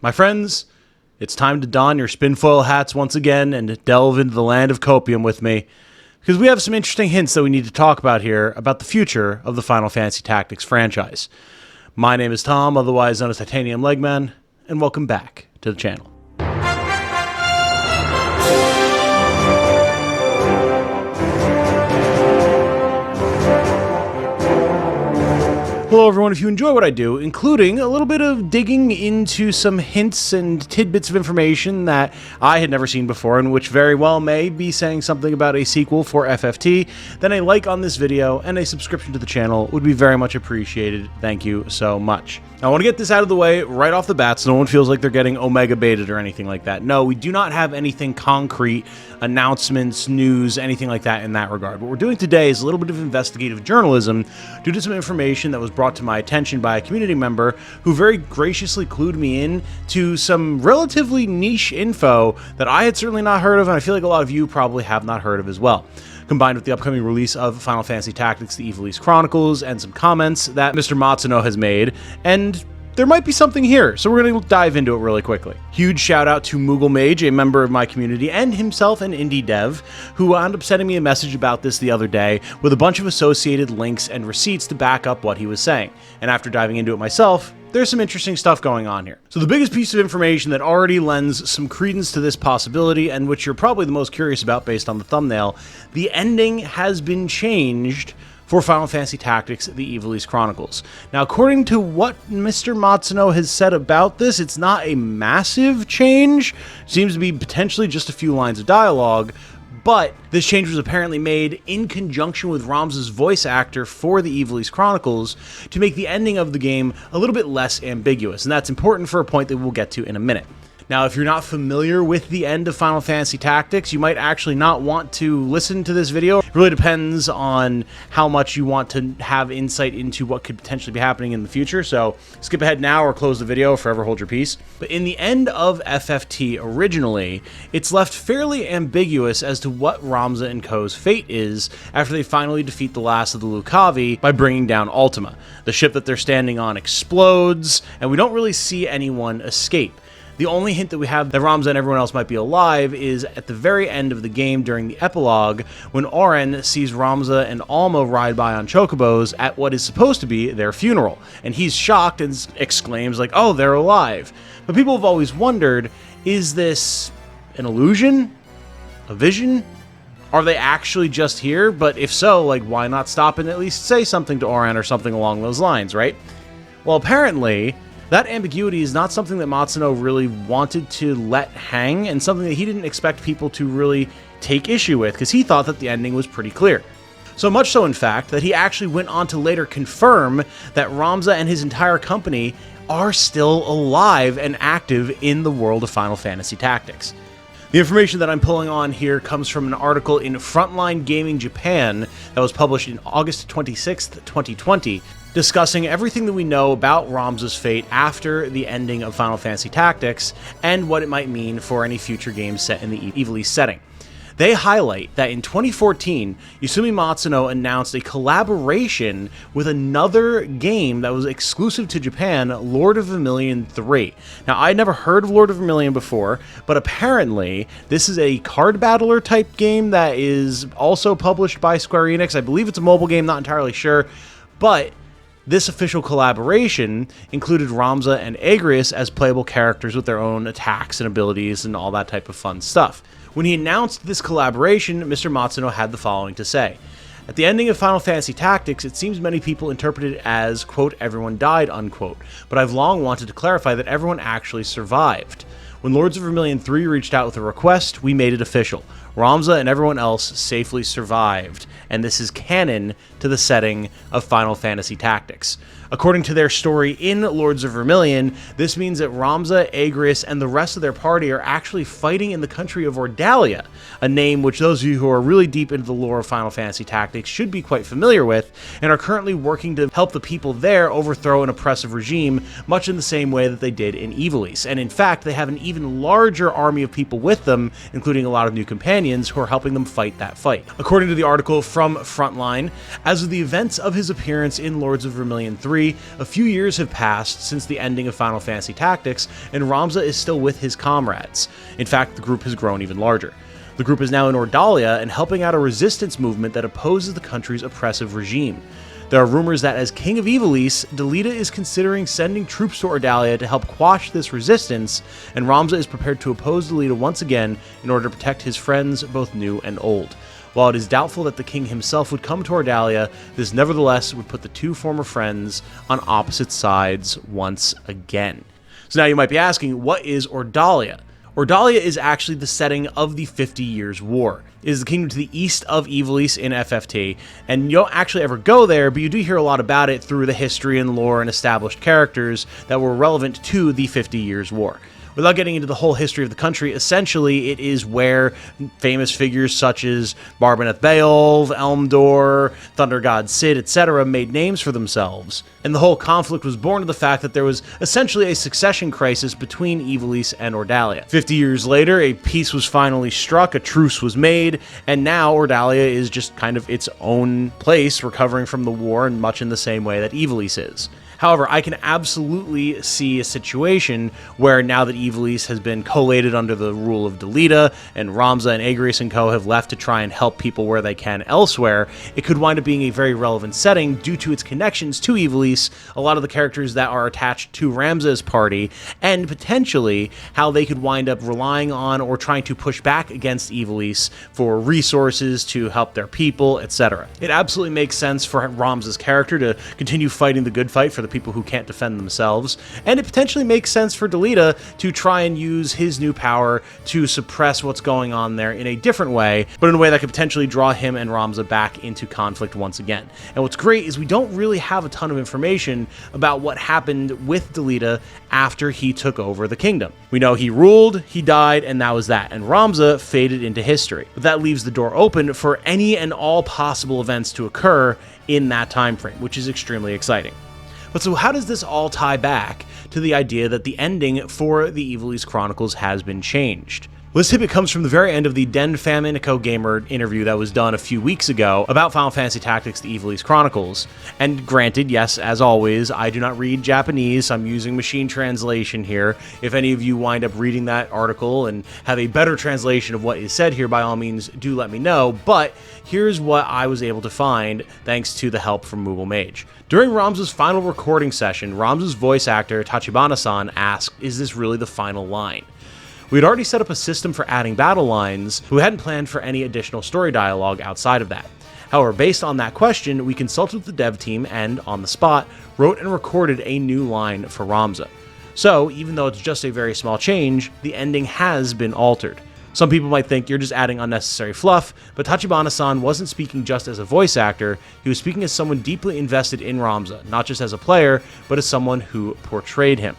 My friends, it's time to don your spinfoil hats once again and delve into the land of copium with me, because we have some interesting hints that we need to talk about here about the future of the Final Fantasy Tactics franchise. My name is Tom, otherwise known as Titanium Legman, and welcome back to the channel. Hello everyone, if you enjoy what I do, including a little bit of digging into some hints and tidbits of information that I had never seen before and which very well may be saying something about a sequel for FFT, then a like on this video and a subscription to the channel would be very much appreciated. Thank you so much. Now, I want to get this out of the way right off the bat so no one feels like they're getting omega baited or anything like that. No, we do not have anything concrete, announcements, news, anything like that in that regard. What we're doing today is a little bit of investigative journalism due to some information that was brought to my attention by a community member who very graciously clued me in to some relatively niche info that I had certainly not heard of, and I feel like a lot of you probably have not heard of as well. Combined with the upcoming release of Final Fantasy Tactics, the Ivalice Chronicles, and some comments that Mr. Matsuno has made, and there might be something here, so we're going to dive into it really quickly. Huge shout out to Moogle Mage, a member of my community, and himself an indie dev, who wound up sending me a message about this the other day with a bunch of associated links and receipts to back up what he was saying. And after diving into it myself, there's some interesting stuff going on here. So the biggest piece of information that already lends some credence to this possibility, and which you're probably the most curious about based on the thumbnail, the ending has been changed for Final Fantasy Tactics, the Ivalice Chronicles. Now, according to what Mr. Matsuno has said about this, it's not a massive change. It seems to be potentially just a few lines of dialogue, but this change was apparently made in conjunction with Ramza's voice actor for the Ivalice Chronicles to make the ending of the game a little bit less ambiguous, and that's important for a point that we'll get to in a minute. Now, if you're not familiar with the end of Final Fantasy Tactics, you might actually not want to listen to this video. It really depends on how much you want to have insight into what could potentially be happening in the future, so skip ahead now or close the video, forever hold your peace. But in the end of FFT originally, it's left fairly ambiguous as to what Ramza and Co.'s fate is after they finally defeat the last of the Lucavi by bringing down Ultima. The ship that they're standing on explodes, and we don't really see anyone escape. The only hint that we have that Ramza and everyone else might be alive is at the very end of the game during the epilogue when Auron sees Ramza and Alma ride by on chocobos at what is supposed to be their funeral. And he's shocked and exclaims like, "Oh, they're alive." But people have always wondered, is this an illusion? A vision? Are they actually just here? But if so, like, why not stop and at least say something to Auron or something along those lines, right? Well, apparently that ambiguity is not something that Matsuno really wanted to let hang, and something that he didn't expect people to really take issue with, because he thought that the ending was pretty clear. So much so, in fact, that he actually went on to later confirm that Ramza and his entire company are still alive and active in the world of Final Fantasy Tactics. The information that I'm pulling on here comes from an article in Frontline Gaming Japan that was published in August 26th, 2020, discussing everything that we know about Ramza's fate after the ending of Final Fantasy Tactics and what it might mean for any future games set in the Ivalice setting. They highlight that in 2014, Yasumi Matsuno announced a collaboration with another game that was exclusive to Japan, Lord of Vermilion 3. Now, I'd never heard of Lord of Vermilion before, but apparently this is a card battler type game that is also published by Square Enix. I believe it's a mobile game, not entirely sure, but this official collaboration included Ramza and Agrias as playable characters with their own attacks and abilities and all that type of fun stuff. When he announced this collaboration, Mr. Matsuno had the following to say. At the ending of Final Fantasy Tactics, it seems many people interpreted it as, quote, "everyone died," unquote, but I've long wanted to clarify that everyone actually survived. When Lords of Vermilion 3 reached out with a request, we made it official. Ramza and everyone else safely survived, and this is canon to the setting of Final Fantasy Tactics. According to their story in Lords of Vermilion, this means that Ramza, Agrias, and the rest of their party are actually fighting in the country of Ordalia, a name which those of you who are really deep into the lore of Final Fantasy Tactics should be quite familiar with, and are currently working to help the people there overthrow an oppressive regime, much in the same way that they did in Ivalice. And in fact, they have an even larger army of people with them, including a lot of new companions, companions who are helping them fight that fight. According to the article from Frontline, as of the events of his appearance in Lords of Vermilion 3, a few years have passed since the ending of Final Fantasy Tactics, and Ramza is still with his comrades. In fact, the group has grown even larger. The group is now in Ordalia and helping out a resistance movement that opposes the country's oppressive regime. There are rumors that as King of Ivalice, Delita is considering sending troops to Ordalia to help quash this resistance, and Ramza is prepared to oppose Delita once again in order to protect his friends, both new and old. While it is doubtful that the king himself would come to Ordalia, this nevertheless would put the two former friends on opposite sides once again. So now you might be asking, what is Ordalia? Ordalia is actually the setting of the 50 Years' War. It is the kingdom to the east of Ivalice in FFT, and you don't actually ever go there, but you do hear a lot about it through the history and lore and established characters that were relevant to the 50 Years' War. Without getting into the whole history of the country, essentially it is where famous figures such as Barbaneth Beowulf, Elmdor, Thunder God Cid, etc. made names for themselves. And the whole conflict was born of the fact that there was essentially a succession crisis between Ivalice and Ordalia. 50 years later, a peace was finally struck, a truce was made, and now Ordalia is just kind of its own place, recovering from the war in much in the same way that Ivalice is. However, I can absolutely see a situation where now that Ivalice has been collated under the rule of Delita, and Ramza and Agrias and co. have left to try and help people where they can elsewhere, it could wind up being a very relevant setting due to its connections to Ivalice, a lot of the characters that are attached to Ramza's party, and potentially how they could wind up relying on or trying to push back against Ivalice for resources to help their people, etc. It absolutely makes sense for Ramza's character to continue fighting the good fight for the people who can't defend themselves, and it potentially makes sense for Delita to try and use his new power to suppress what's going on there in a different way, but in a way that could potentially draw him and Ramza back into conflict once again. And what's great is we don't really have a ton of information about what happened with Delita after he took over the kingdom. We know he ruled, he died, and that was that, and Ramza faded into history. But that leaves the door open for any and all possible events to occur in that time frame, which is extremely exciting. But so how does this all tie back to the idea that the ending for the Ivalice Chronicles has been changed? Well, this tidbit comes from the very end of the Den Faminico Gamer interview that was done a few weeks ago about Final Fantasy Tactics, the Ivalice Chronicles. And granted, yes, as always, I do not read Japanese, I'm using machine translation here. If any of you wind up reading that article and have a better translation of what is said here, by all means, do let me know. But here's what I was able to find thanks to the help from Moogle Mage. During Ramza's final recording session, Ramza's voice actor, Tachibana-san, asked, "Is this really the final line?" We had already set up a system for adding battle lines, but we hadn't planned for any additional story dialogue outside of that. However, based on that question, we consulted with the dev team and, on the spot, wrote and recorded a new line for Ramza. So, even though it's just a very small change, the ending has been altered. Some people might think you're just adding unnecessary fluff, but Tachibana-san wasn't speaking just as a voice actor, he was speaking as someone deeply invested in Ramza, not just as a player, but as someone who portrayed him.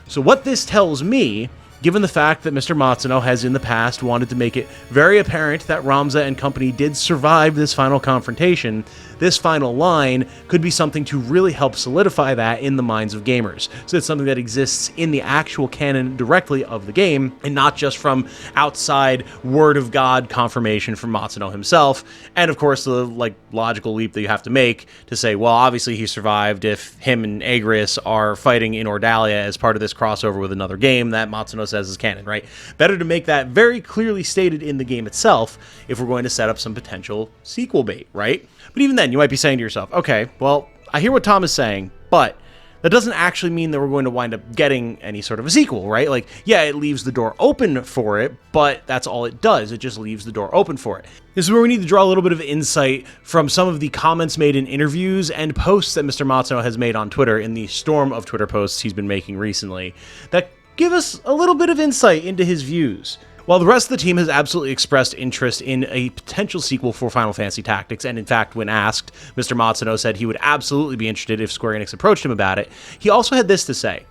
So what this tells me, given the fact that Mr. Matsuno has in the past wanted to make it very apparent that Ramza and company did survive this final confrontation, this final line could be something to really help solidify that in the minds of gamers. So it's something that exists in the actual canon directly of the game, and not just from outside word of God confirmation from Matsuno himself. And of course, the logical leap that you have to make to say, well, obviously he survived if him and Agrias are fighting in Ordalia as part of this crossover with another game that Matsuno says is canon, right? Better to make that very clearly stated in the game itself if we're going to set up some potential sequel bait, right? But even then, you might be saying to yourself, okay, well, I hear what Tom is saying, but that doesn't actually mean that we're going to wind up getting any sort of a sequel, right? Like, yeah, it leaves the door open for it, but that's all it does. It just leaves the door open for it. This is where we need to draw a little bit of insight from some of the comments made in interviews and posts that Mr. Matsuno has made on Twitter in the storm of Twitter posts he's been making recently that give us a little bit of insight into his views. While the rest of the team has absolutely expressed interest in a potential sequel for Final Fantasy Tactics, and in fact, when asked, Mr. Matsuno said he would absolutely be interested if Square Enix approached him about it, he also had this to say.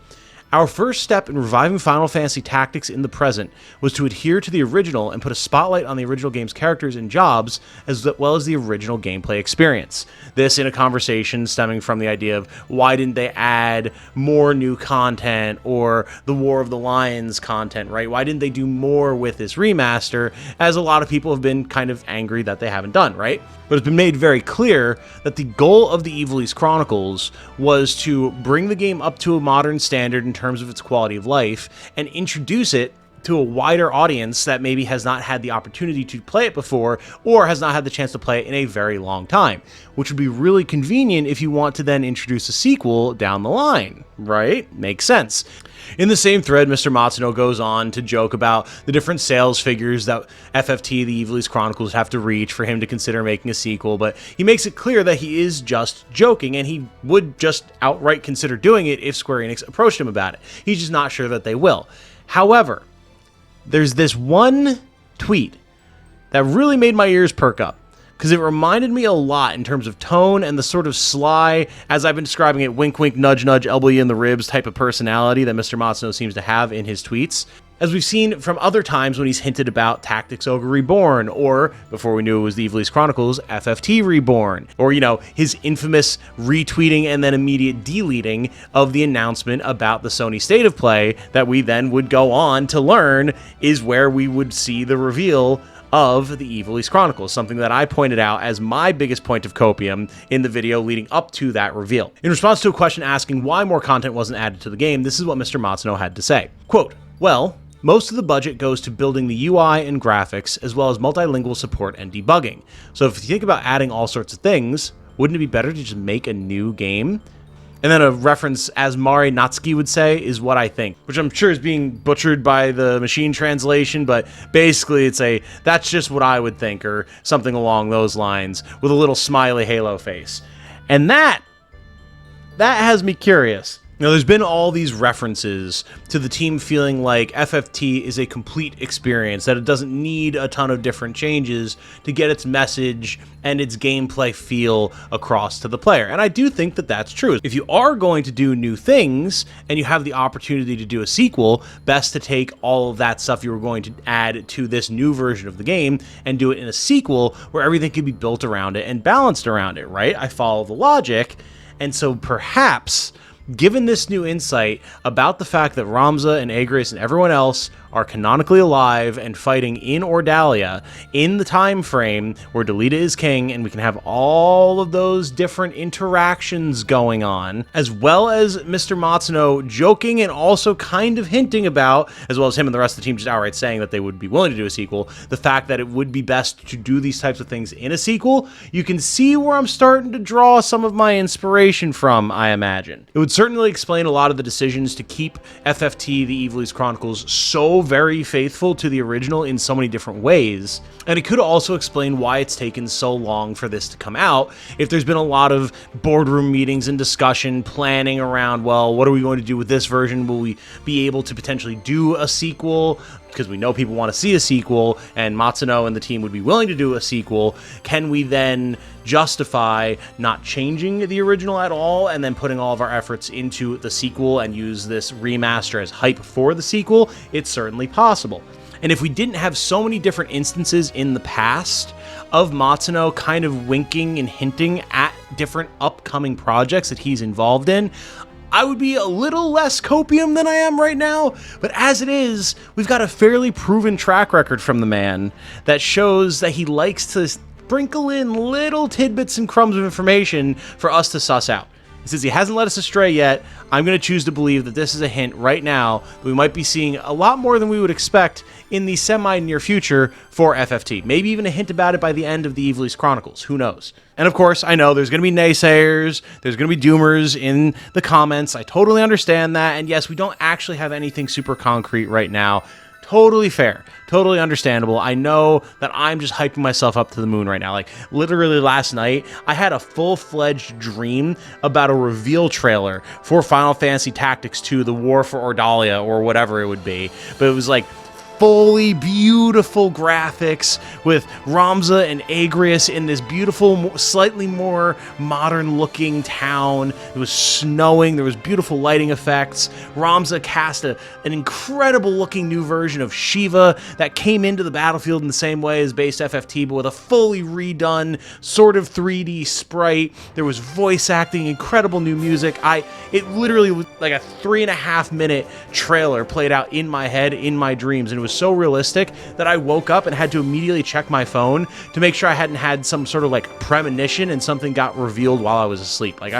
Our first step in reviving Final Fantasy Tactics in the present was to adhere to the original and put a spotlight on the original game's characters and jobs, as well as the original gameplay experience. This in a conversation stemming from the idea of why didn't they add more new content or the War of the Lions content, right? Why didn't they do more with this remaster, as a lot of people have been kind of angry that they haven't done, right? But it's been made very clear that the goal of the Ivalice Chronicles was to bring the game up to a modern standard in terms of its quality of life and introduce it to a wider audience that maybe has not had the opportunity to play it before or has not had the chance to play it in a very long time, which would be really convenient if you want to then introduce a sequel down the line, right? Makes sense. In the same thread, Mr. Matsuno goes on to joke about the different sales figures that FFT, the Ivalice Chronicles, have to reach for him to consider making a sequel, but he makes it clear that he is just joking, and he would just outright consider doing it if Square Enix approached him about it. He's just not sure that they will. However, there's this one tweet that really made my ears perk up, because it reminded me a lot in terms of tone and the sort of sly, as I've been describing it, wink wink, nudge nudge, elbow you in the ribs type of personality that Mr. Matsuno seems to have in his tweets, as we've seen from other times when he's hinted about Tactics Ogre Reborn, or, before we knew it was the Ivalice Chronicles, FFT Reborn, or, his infamous retweeting and then immediate deleting of the announcement about the Sony State of Play that we then would go on to learn is where we would see the reveal of the Ivalice Chronicles, something that I pointed out as my biggest point of copium in the video leading up to that reveal. In response to a question asking why more content wasn't added to the game, this is what Mr. Matsuno had to say. Quote, "Well, most of the budget goes to building the UI and graphics, as well as multilingual support and debugging. So if you think about adding all sorts of things, wouldn't it be better to just make a new game?" And then a reference, as Mari Natsuki would say, is what I think, which I'm sure is being butchered by the machine translation, but basically it's that's just what I would think, or something along those lines, with a little smiley halo face. And that has me curious. There's been all these references to the team feeling like FFT is a complete experience, that it doesn't need a ton of different changes to get its message and its gameplay feel across to the player. And I do think that that's true. If you are going to do new things and you have the opportunity to do a sequel, best to take all of that stuff you were going to add to this new version of the game and do it in a sequel where everything can be built around it and balanced around it, right? I follow the logic. And so perhaps, given this new insight about the fact that Ramza and Agris and everyone else are canonically alive and fighting in Ordalia in the time frame where Delita is king, and we can have all of those different interactions going on, as well as Mr. Matsuno joking and also kind of hinting about, as well as him and the rest of the team just outright saying that they would be willing to do a sequel, the fact that it would be best to do these types of things in a sequel, you can see where I'm starting to draw some of my inspiration from, I imagine. It would certainly explain a lot of the decisions to keep FFT, the Ivalice Chronicles, so very faithful to the original in so many different ways, and it could also explain why it's taken so long for this to come out. If there's been a lot of boardroom meetings and discussion, planning around, well, what are we going to do with this version? Will we be able to potentially do a sequel? Because we know people want to see a sequel, and Matsuno and the team would be willing to do a sequel. Can we then justify not changing the original at all and then putting all of our efforts into the sequel and use this remaster as hype for the sequel? It's certainly possible. And if we didn't have so many different instances in the past of Matsuno kind of winking and hinting at different upcoming projects that he's involved in, I would be a little less copium than I am right now, but as it is, we've got a fairly proven track record from the man that shows that he likes to sprinkle in little tidbits and crumbs of information for us to suss out. Since he hasn't led us astray yet, I'm going to choose to believe that this is a hint right now that we might be seeing a lot more than we would expect in the semi-near future for FFT. Maybe even a hint about it by the end of the Ivalice Chronicles. Who knows? And of course, I know there's going to be naysayers, there's going to be doomers in the comments. I totally understand that. And yes, we don't actually have anything super concrete right now. Totally fair. Totally understandable. I know that I'm just hyping myself up to the moon right now. Like, literally last night, I had a full-fledged dream about a reveal trailer for Final Fantasy Tactics 2, The War for Ordalia, or whatever it would be. But it was like fully beautiful graphics with Ramza and Agrias in this beautiful, slightly more modern-looking town. It was snowing. There was beautiful lighting effects. Ramza cast an incredible-looking new version of Shiva that came into the battlefield in the same way as base FFT, but with a fully redone sort of 3D sprite. There was voice acting, incredible new music. It literally was like a 3.5-minute trailer played out in my head, in my dreams, and it was so realistic that I woke up and had to immediately check my phone to make sure I hadn't had some sort of like premonition and something got revealed while I was asleep. Like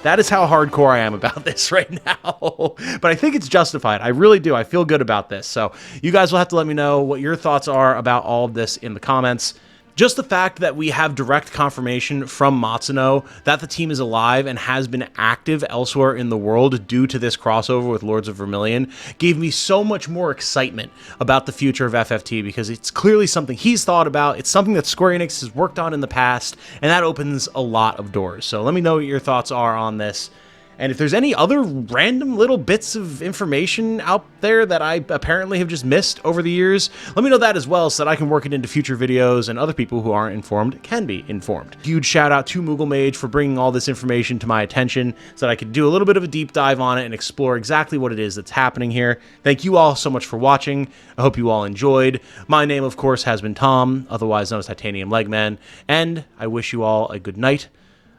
that is how hardcore I am about this right now. But I think it's justified. I really do. I feel good about this. So you guys will have to let me know what your thoughts are about all of this in the comments. Just the fact that we have direct confirmation from Matsuno that the team is alive and has been active elsewhere in the world due to this crossover with Lords of Vermilion gave me so much more excitement about the future of FFT, because it's clearly something he's thought about. It's something that Square Enix has worked on in the past, and that opens a lot of doors. So let me know what your thoughts are on this. And if there's any other random little bits of information out there that I apparently have just missed over the years, let me know that as well so that I can work it into future videos and other people who aren't informed can be informed. Huge shout out to Moogle Mage for bringing all this information to my attention so that I could do a little bit of a deep dive on it and explore exactly what it is that's happening here. Thank you all so much for watching. I hope you all enjoyed. My name, of course, has been Tom, otherwise known as Titanium Legman, and I wish you all a good night.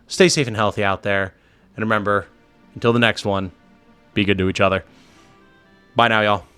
Stay safe and healthy out there, and remember, until the next one, be good to each other. Bye now, y'all.